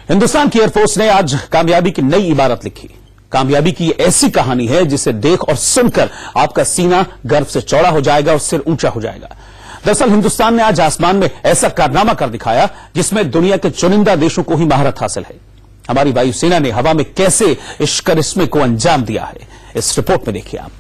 हिंदुस्तान की एयरफोर्स ने आज कामयाबी की नई इबारत लिखी। कामयाबी की ऐसी कहानी है जिसे देख और सुनकर आपका सीना गर्व से चौड़ा हो जाएगा और सिर ऊंचा हो जाएगा। दरअसल हिंदुस्तान ने आज आसमान में ऐसा कारनामा कर दिखाया जिसमें दुनिया के चुनिंदा देशों को ही महारत हासिल है। हमारी वायुसेना ने हवा में कैसे इस करिश्मे को अंजाम दिया है, इस रिपोर्ट में देखिए आप।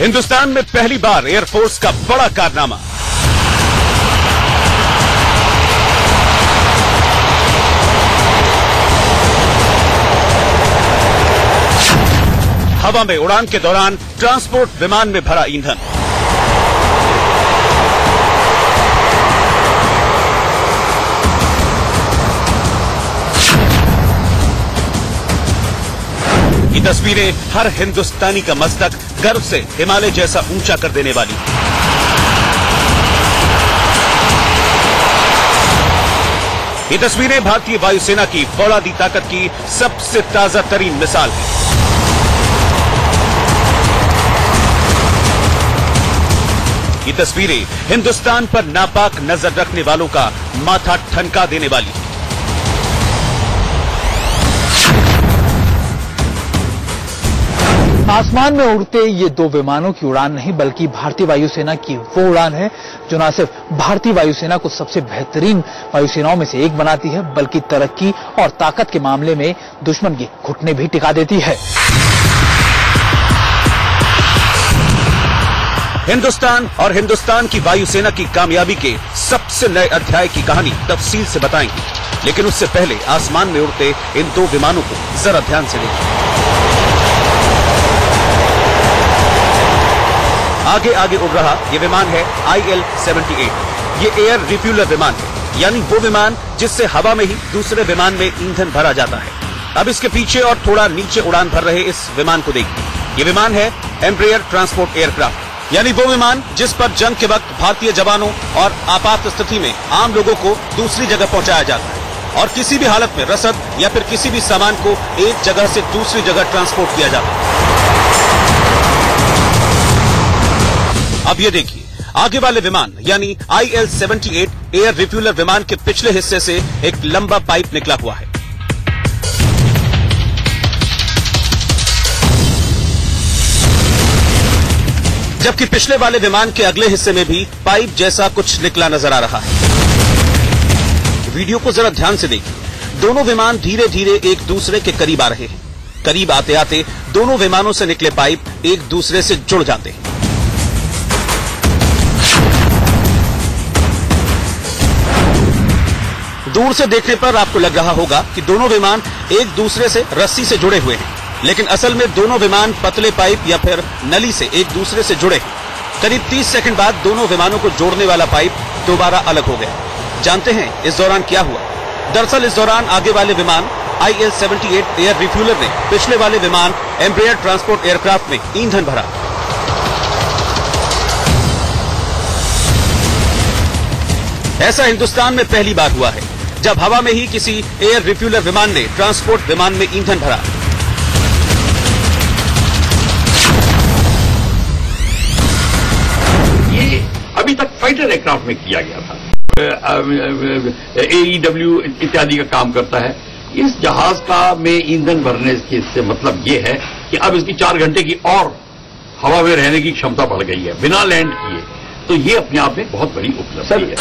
हिंदुस्तान में पहली बार एयरफोर्स का बड़ा कारनामा। हवा में उड़ान के दौरान ट्रांसपोर्ट विमान में भरा ईंधन। ये तस्वीरें हर हिंदुस्तानी का मस्तक गर्व से हिमालय जैसा ऊंचा कर देने वाली। ये तस्वीरें भारतीय वायुसेना की फौलादी ताकत की सबसे ताजा तरीन मिसाल है। ये तस्वीरें हिंदुस्तान पर नापाक नजर रखने वालों का माथा ठनका देने वाली। आसमान में उड़ते ये दो विमानों की उड़ान नहीं बल्कि भारतीय वायुसेना की वो उड़ान है जो न सिर्फ भारतीय वायुसेना को सबसे बेहतरीन वायुसेनाओं में से एक बनाती है बल्कि तरक्की और ताकत के मामले में दुश्मन के घुटने भी टिका देती है। हिंदुस्तान और हिंदुस्तान की वायुसेना की कामयाबी के सबसे नए अध्याय की कहानी तफसील से बताएंगे, लेकिन उससे पहले आसमान में उड़ते इन दो विमानों को जरा ध्यान से देखिए। आगे आगे उड़ रहा ये विमान है IL-78। ये एयर रिफ्यूलर विमान है, यानी वो विमान जिससे हवा में ही दूसरे विमान में ईंधन भरा जाता है। अब इसके पीछे और थोड़ा नीचे उड़ान भर रहे इस विमान को देखिए। ये विमान है एम्ब्रेयर ट्रांसपोर्ट एयरक्राफ्ट, यानी वो विमान जिस पर जंग के वक्त भारतीय जवानों और आपात स्थिति में आम लोगों को दूसरी जगह पहुंचाया जाता है और किसी भी हालत में रसद या फिर किसी भी सामान को एक जगह से दूसरी जगह ट्रांसपोर्ट किया जाता है। अब ये देखिए, आगे वाले विमान यानी IL-78 एयर रिफ्यूलर विमान के पिछले हिस्से से एक लंबा पाइप निकला हुआ है। जबकि पिछले वाले विमान के अगले हिस्से में भी पाइप जैसा कुछ निकला नजर आ रहा है। वीडियो को जरा ध्यान से देखिए। दोनों विमान धीरे धीरे एक दूसरे के करीब आ रहे हैं। करीब आते आते दोनों विमानों से निकले पाइप एक दूसरे से जुड़ जाते हैं। दूर से देखने पर आपको लग रहा होगा कि दोनों विमान एक दूसरे से रस्सी से जुड़े हुए हैं, लेकिन असल में दोनों विमान पतले पाइप या फिर नली से एक दूसरे से जुड़े हैं। करीब 30 सेकंड बाद दोनों विमानों को जोड़ने वाला पाइप दोबारा अलग हो गया। जानते हैं इस दौरान क्या हुआ? दरअसल इस दौरान आगे वाले विमान IL-78 एयर रिफ्यूलर ने पिछले वाले विमान एम्ब्रेयर ट्रांसपोर्ट एयरक्राफ्ट में ईंधन भरा। ऐसा हिंदुस्तान में पहली बार हुआ है जब हवा में ही किसी एयर रिफ्यूलर विमान ने ट्रांसपोर्ट विमान में ईंधन भरा। ये अभी तक फाइटर एयरक्राफ्ट में किया गया था। AEW इत्यादि का काम करता है। इस जहाज का में ईंधन भरने से मतलब ये है कि अब इसकी 4 घंटे की और हवा में रहने की क्षमता बढ़ गई है बिना लैंड किए। तो ये अपने आप में बहुत बड़ी उपलब्धि है।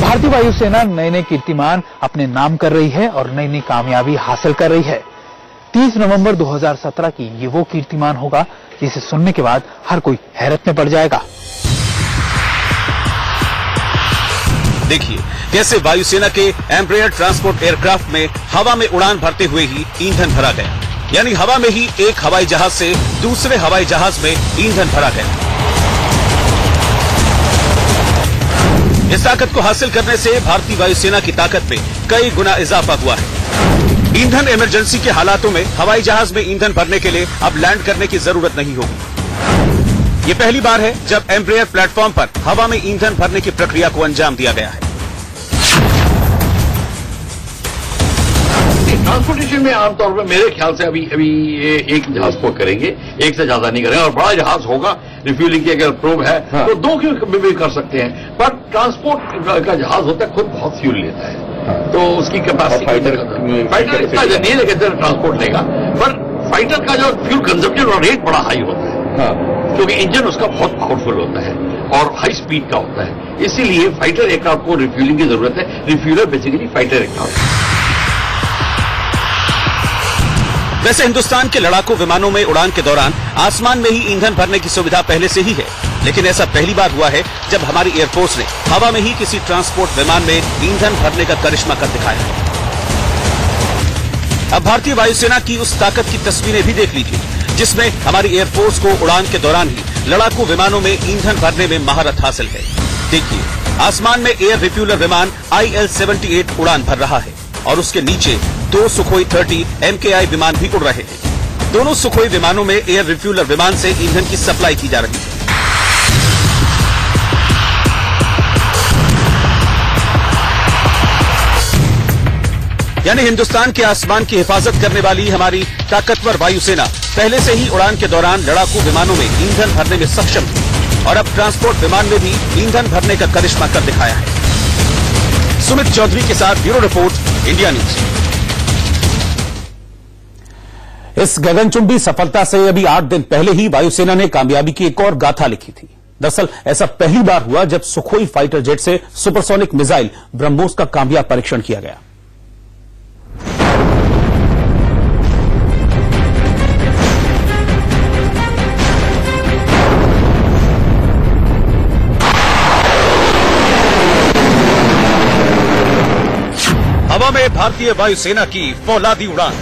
भारतीय वायुसेना नए नए कीर्तिमान अपने नाम कर रही है और नई नई कामयाबी हासिल कर रही है। 30 नवंबर 2017 की ये वो कीर्तिमान होगा जिसे सुनने के बाद हर कोई हैरत में पड़ जाएगा। देखिए कैसे वायुसेना के एम्ब्रेयर ट्रांसपोर्ट एयरक्राफ्ट में हवा में उड़ान भरते हुए ही ईंधन भरा गया, यानी हवा में ही एक हवाई जहाज से दूसरे हवाई जहाज में ईंधन भरा गया। इस ताकत को हासिल करने से भारतीय वायुसेना की ताकत में कई गुना इजाफा हुआ है। ईंधन इमरजेंसी के हालातों में हवाई जहाज में ईंधन भरने के लिए अब लैंड करने की जरूरत नहीं होगी। ये पहली बार है जब एम्ब्रेयर प्लेटफॉर्म पर हवा में ईंधन भरने की प्रक्रिया को अंजाम दिया गया है। देखिए, ट्रांसपोर्टेशन में आमतौर पर मेरे ख्याल से अभी एक जहाज को करेंगे, एक से ज्यादा नहीं करेंगे। और बड़ा जहाज होगा, रिफ्यूलिंग की अगर प्रोब है तो 2 की भी कर सकते हैं। पर ट्रांसपोर्ट का जहाज होता है खुद बहुत फ्यूल लेता है, तो उसकी कैपेसिटी फाइटर इतना नहीं लेकर ट्रांसपोर्ट लेगा, पर फाइटर का जो फ्यूल कंजप्शन और रेट बड़ा हाई होता है, क्योंकि इंजन उसका बहुत पावरफुल होता है और हाई स्पीड का होता है। इसीलिए फाइटर एयरक्राफ्ट को रिफ्यूलिंग की जरूरत है। Refueller basically fighter aircraft. वैसे हिंदुस्तान के लड़ाकू विमानों में उड़ान के दौरान आसमान में ही ईंधन भरने की सुविधा पहले से ही है, लेकिन ऐसा पहली बार हुआ है जब हमारी एयरफोर्स ने हवा में ही किसी ट्रांसपोर्ट विमान में ईंधन भरने का करिश्मा कर दिखाया है। अब भारतीय वायुसेना की उस ताकत की तस्वीरें भी देख लीजिए, जिसमें हमारी एयरफोर्स को उड़ान के दौरान ही लड़ाकू विमानों में ईंधन भरने में महारत हासिल है। देखिए, आसमान में एयर रिफ्यूलर विमान IL-78 उड़ान भर रहा है और उसके नीचे 2 सुखोई 30 MKI विमान भी उड़ रहे हैं। दोनों सुखोई विमानों में एयर रिफ्यूलर विमान से ईंधन की सप्लाई की जा रही है। यानी हिंदुस्तान के आसमान की हिफाजत करने वाली हमारी ताकतवर वायुसेना पहले से ही उड़ान के दौरान लड़ाकू विमानों में ईंधन भरने में सक्षम थी और अब ट्रांसपोर्ट विमान में भी ईंधन भरने का करिश्मा कर दिखाया है। सुमित चौधरी के साथ ब्यूरो रिपोर्ट, इंडिया न्यूज। इस गगनचुंबी सफलता से अभी 8 दिन पहले ही वायुसेना ने कामयाबी की एक और गाथा लिखी थी। दरअसल ऐसा पहली बार हुआ जब सुखोई फाइटर जेट से सुपरसोनिक मिसाइल ब्रह्मोस का कामयाब परीक्षण किया गया। हवा में भारतीय वायुसेना की फौलादी उड़ान।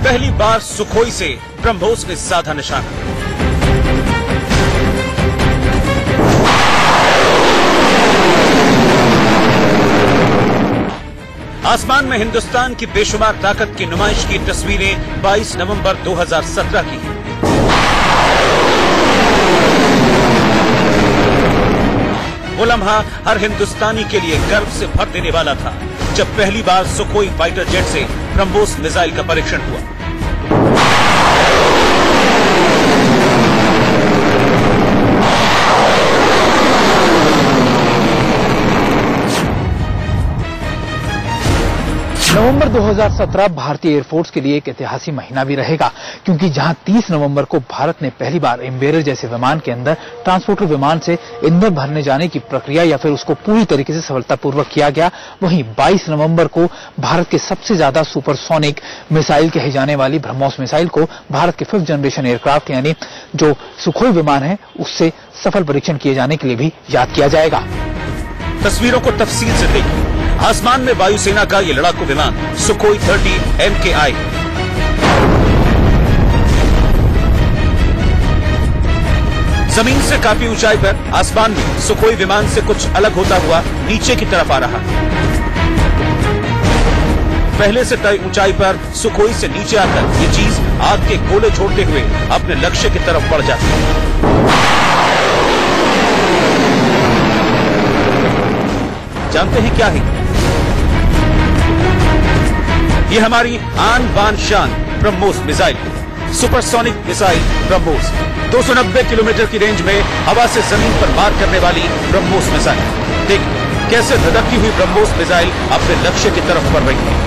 पहली बार सुखोई से ब्रह्मोस ने साधा निशाना। आसमान में हिंदुस्तान की बेशुमार ताकत की नुमाइश की तस्वीरें 22 नवंबर 2017 की हैं। वो लम्हा हर हिंदुस्तानी के लिए गर्व से भर देने वाला था जब पहली बार सुखोई फाइटर जेट से ब्रह्मोस मिसाइल का परीक्षण हुआ। नवंबर 2017 भारतीय एयरफोर्स के लिए एक ऐतिहासिक महीना भी रहेगा, क्योंकि जहां 30 नवंबर को भारत ने पहली बार एम्बेरर जैसे विमान के अंदर ट्रांसपोर्टर विमान से ईंधन भरने जाने की प्रक्रिया या फिर उसको पूरी तरीके से सफलतापूर्वक किया गया, वहीं 22 नवंबर को भारत के सबसे ज्यादा सुपरसोनिक मिसाइल कही जाने वाली ब्रह्मोस मिसाइल को भारत के 5th जनरेशन एयरक्राफ्ट यानी जो सुखोई विमान है उससे सफल परीक्षण किए जाने के लिए भी याद किया जाएगा। तस्वीरों को तफसील से देखिए। आसमान में वायुसेना का ये लड़ाकू विमान सुखोई 30 MKI। जमीन से काफी ऊंचाई पर आसमान में सुखोई विमान से कुछ अलग होता हुआ नीचे की तरफ आ रहा है। पहले से तय ऊंचाई पर सुखोई से नीचे आकर ये चीज आग के गोले छोड़ते हुए अपने लक्ष्य की तरफ बढ़ जाती है। जानते हैं क्या है ये? हमारी आन बान शान BrahMos missile, supersonic missile BrahMos. 290 kilometre की रेंज में हवा से जमीन पर मार करने वाली ब्रह्मोस मिसाइल। देखिए कैसे धधकती हुई ब्रह्मोस मिसाइल अपने लक्ष्य की तरफ बढ़ रही है।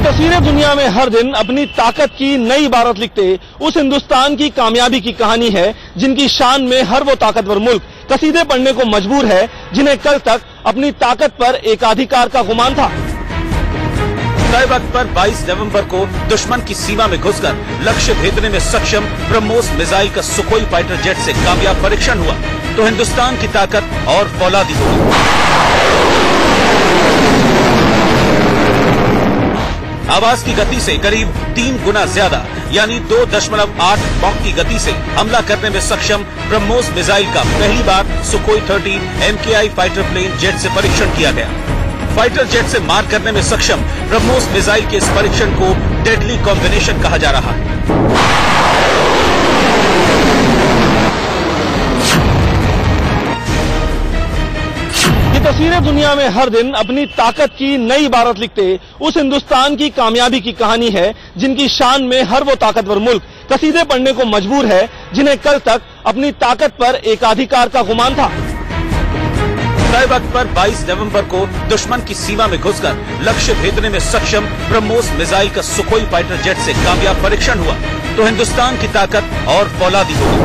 तस्वीरें दुनिया में हर दिन अपनी ताकत की नई इबारत लिखते उस हिंदुस्तान की कामयाबी की कहानी है जिनकी शान में हर वो ताकतवर मुल्क कसीदे पढ़ने को मजबूर है जिन्हें कल तक अपनी ताकत पर एकाधिकार का गुमान था। तय वक्त पर 22 नवंबर को दुश्मन की सीमा में घुसकर लक्ष्य भेदने में सक्षम ब्रह्मोस मिसाइल का सुखोई फाइटर जेट से कामयाब परीक्षण हुआ तो हिंदुस्तान की ताकत और फौलादी होगी। आवाज की गति से करीब 3 गुना ज्यादा यानी 2.8 मॉक की गति से हमला करने में सक्षम ब्रह्मोस मिसाइल का पहली बार Sukhoi 30 MKI fighter plane jet से परीक्षण किया गया। फाइटर जेट से मार करने में सक्षम ब्रह्मोस मिसाइल के इस परीक्षण को डेडली कॉम्बिनेशन कहा जा रहा है। ये तस्वीरें दुनिया में हर दिन अपनी ताकत की नई इबारत लिखते उस हिंदुस्तान की कामयाबी की कहानी है, जिनकी शान में हर वो ताकतवर मुल्क कसीदे पढ़ने को मजबूर है, जिन्हें कल तक अपनी ताकत पर एकाधिकार का गुमान था। तय वक्त पर 22 नवंबर को दुश्मन की सीमा में घुसकर लक्ष्य भेदने में सक्षम ब्रह्मोस मिसाइल का सुखोई फाइटर जेट से कामयाब परीक्षण हुआ तो हिंदुस्तान की ताकत और फौलादी हो गई।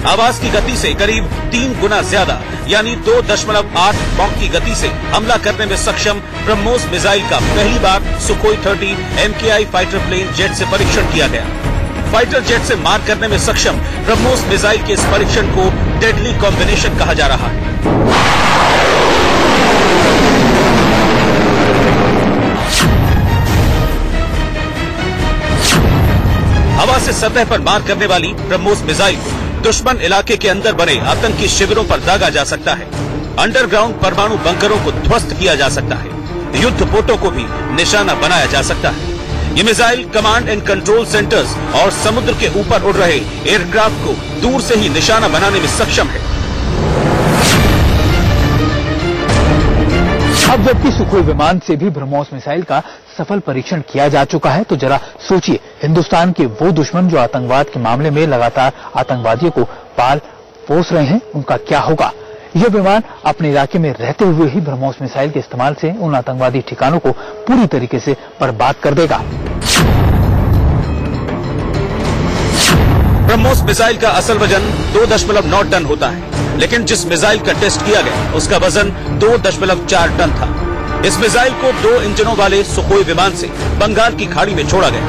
आवाज की गति से करीब 3 गुना ज्यादा यानी 2.8 मॉक की गति से हमला करने में सक्षम ब्रह्मोस मिसाइल का पहली बार Sukhoi 30 MKI fighter plane jet से परीक्षण किया गया। फाइटर जेट से मार करने में सक्षम ब्रह्मोस मिसाइल के इस परीक्षण को डेडली कॉम्बिनेशन कहा जा रहा है। हवा से सतह पर मार करने वाली ब्रह्मोस मिसाइल दुश्मन इलाके के अंदर बने आतंकी शिविरों पर दागा जा सकता है। अंडरग्राउंड परमाणु बंकरों को ध्वस्त किया जा सकता है। युद्ध पोतों को भी निशाना बनाया जा सकता है। ये missile command and control centres और समुद्र के ऊपर उड़ रहे एयरक्राफ्ट को दूर से ही निशाना बनाने में सक्षम है। अब जबकि सुखोई विमान से भी ब्रह्मोस मिसाइल का सफल परीक्षण किया जा चुका है तो जरा सोचिए, हिंदुस्तान के वो दुश्मन जो आतंकवाद के मामले में लगातार आतंकवादियों को पाल पोस रहे हैं, उनका क्या होगा। यह विमान अपने इलाके में रहते हुए ही ब्रह्मोस मिसाइल के इस्तेमाल से उन आतंकवादी ठिकानों को पूरी तरीके से बर्बाद कर देगा। ब्रह्मोस मिसाइल का असल वजन 2.9 टन होता है, लेकिन जिस मिसाइल का टेस्ट किया गया उसका वजन 2.4 टन था। इस मिसाइल को 2 इंजनों वाले सुखोई विमान से बंगाल की खाड़ी में छोड़ा गया।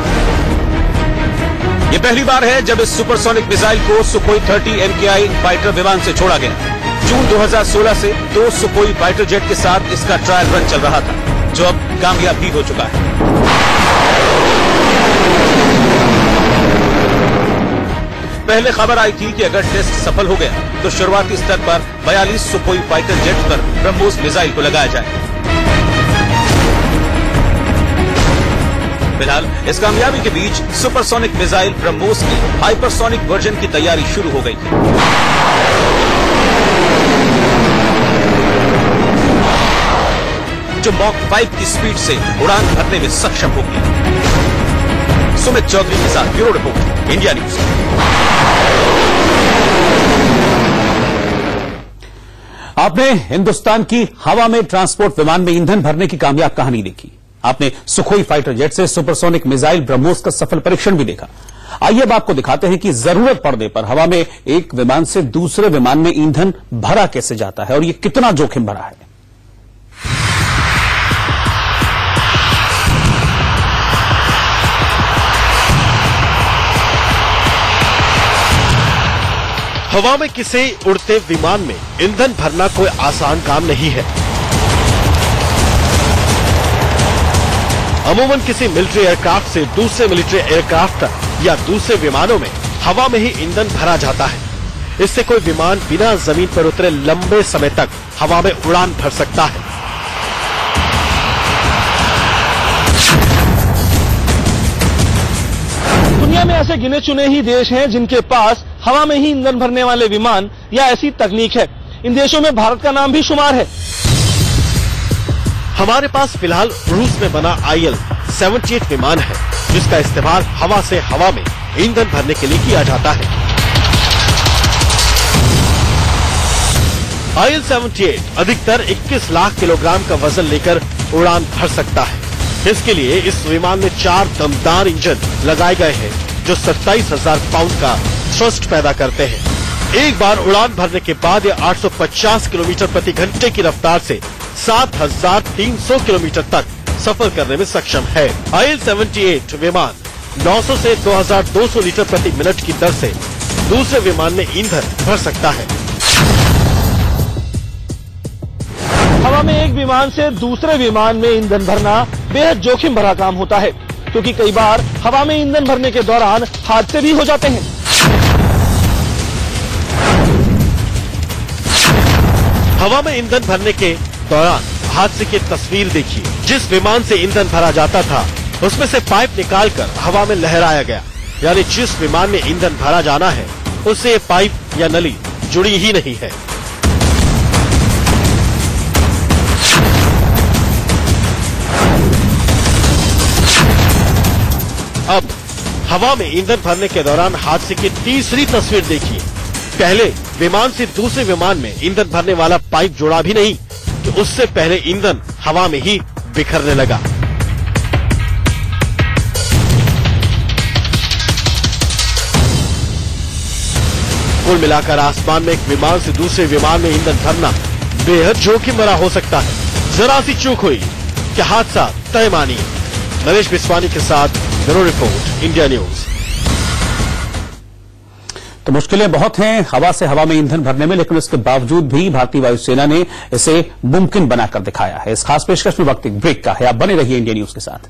ये पहली बार है जब इस सुपरसोनिक मिसाइल को सुखोई 30 MKI फाइटर विमान से छोड़ा गया। जून 2016 से 2 सुखोई फाइटर जेट के साथ इसका ट्रायल रन चल रहा था, जो अब कामयाब भी हो चुका है। पहले खबर आई थी कि अगर टेस्ट सफल हो गया तो शुरुआती स्तर पर 42 सुखोई फाइटर जेट पर ब्रह्मोस मिसाइल को लगाया जाए। फिलहाल इस कामयाबी के बीच सुपरसोनिक मिसाइल ब्रह्मोस की हाइपरसोनिक वर्जन की तैयारी शुरू हो गई थी। जो मॉक 5 की स्पीड से उड़ान भरने में सक्षम होगी। सुमित चौधरी के साथ ब्यूरो रिपोर्ट, इंडिया न्यूज। आपने हिंदुस्तान की हवा में ट्रांसपोर्ट विमान में ईंधन भरने की कामयाब कहानी देखी। आपने सुखोई फाइटर जेट से सुपरसोनिक मिसाइल ब्रह्मोस का सफल परीक्षण भी देखा। आइए अब आपको दिखाते हैं कि जरूरत पड़ने पर हवा में एक विमान से दूसरे विमान में ईंधन भरा कैसे जाता है और ये कितना जोखिम भरा है। हवा में किसी उड़ते विमान में ईंधन भरना कोई आसान काम नहीं है। अमूमन किसी मिलिट्री एयरक्राफ्ट से दूसरे मिलिट्री एयरक्राफ्ट तक या दूसरे विमानों में हवा में ही ईंधन भरा जाता है। इससे कोई विमान बिना जमीन पर उतरे लंबे समय तक हवा में उड़ान भर सकता है। दुनिया में ऐसे गिने चुने ही देश हैं जिनके पास हवा में ही ईंधन भरने वाले विमान या ऐसी तकनीक है। इन देशों में भारत का नाम भी शुमार है। हमारे पास फिलहाल रूस में बना IL-78 विमान है, जिसका इस्तेमाल हवा से हवा में ईंधन भरने के लिए किया जाता है। IL-78 अधिकतर 21 लाख किलोग्राम का वजन लेकर उड़ान भर सकता है। इसके लिए इस विमान में 4 दमदार इंजन लगाए गए हैं, जो 27,000 पाउंड का थ्रस्ट पैदा करते हैं। एक बार उड़ान भरने के बाद यह 850 किलोमीटर प्रति घंटे की रफ्तार से 7,300 किलोमीटर तक सफर करने में सक्षम है। IL-78 विमान 900 से 2,200 लीटर प्रति मिनट की दर से दूसरे विमान में ईंधन भर सकता है। हवा में एक विमान से दूसरे विमान में ईंधन भरना बेहद जोखिम भरा काम होता है, क्योंकि कई बार हवा में ईंधन भरने के दौरान हादसे भी हो जाते हैं। हवा में ईंधन भरने के दौरान हादसे की तस्वीर देखिए। जिस विमान से ईंधन भरा जाता था उसमें से पाइप निकालकर हवा में लहराया गया, यानी जिस विमान में ईंधन भरा जाना है उससे ये पाइप या नली जुड़ी ही नहीं है। अब हवा में ईंधन भरने के दौरान हादसे की तीसरी तस्वीर देखिए। पहले विमान से दूसरे विमान में ईंधन भरने वाला पाइप जुड़ा भी नहीं कि उससे पहले ईंधन हवा में ही बिखरने लगा। कुल मिलाकर आसमान में एक विमान से दूसरे विमान में ईंधन भरना बेहद जोखिम भरा हो सकता है। जरा सी चूक हुई कि हादसा तय मानिए। नरेश बिस्वानी के साथ ब्यूरो रिपोर्ट, इंडिया न्यूज। तो मुश्किलें बहुत हैं हवा से हवा में ईंधन भरने में, लेकिन इसके बावजूद भी भारतीय वायुसेना ने इसे मुमकिन बनाकर दिखाया है। इस खास पेशकश में वक्त एक ब्रेक का है। आप बने रहिए इंडिया न्यूज के साथ।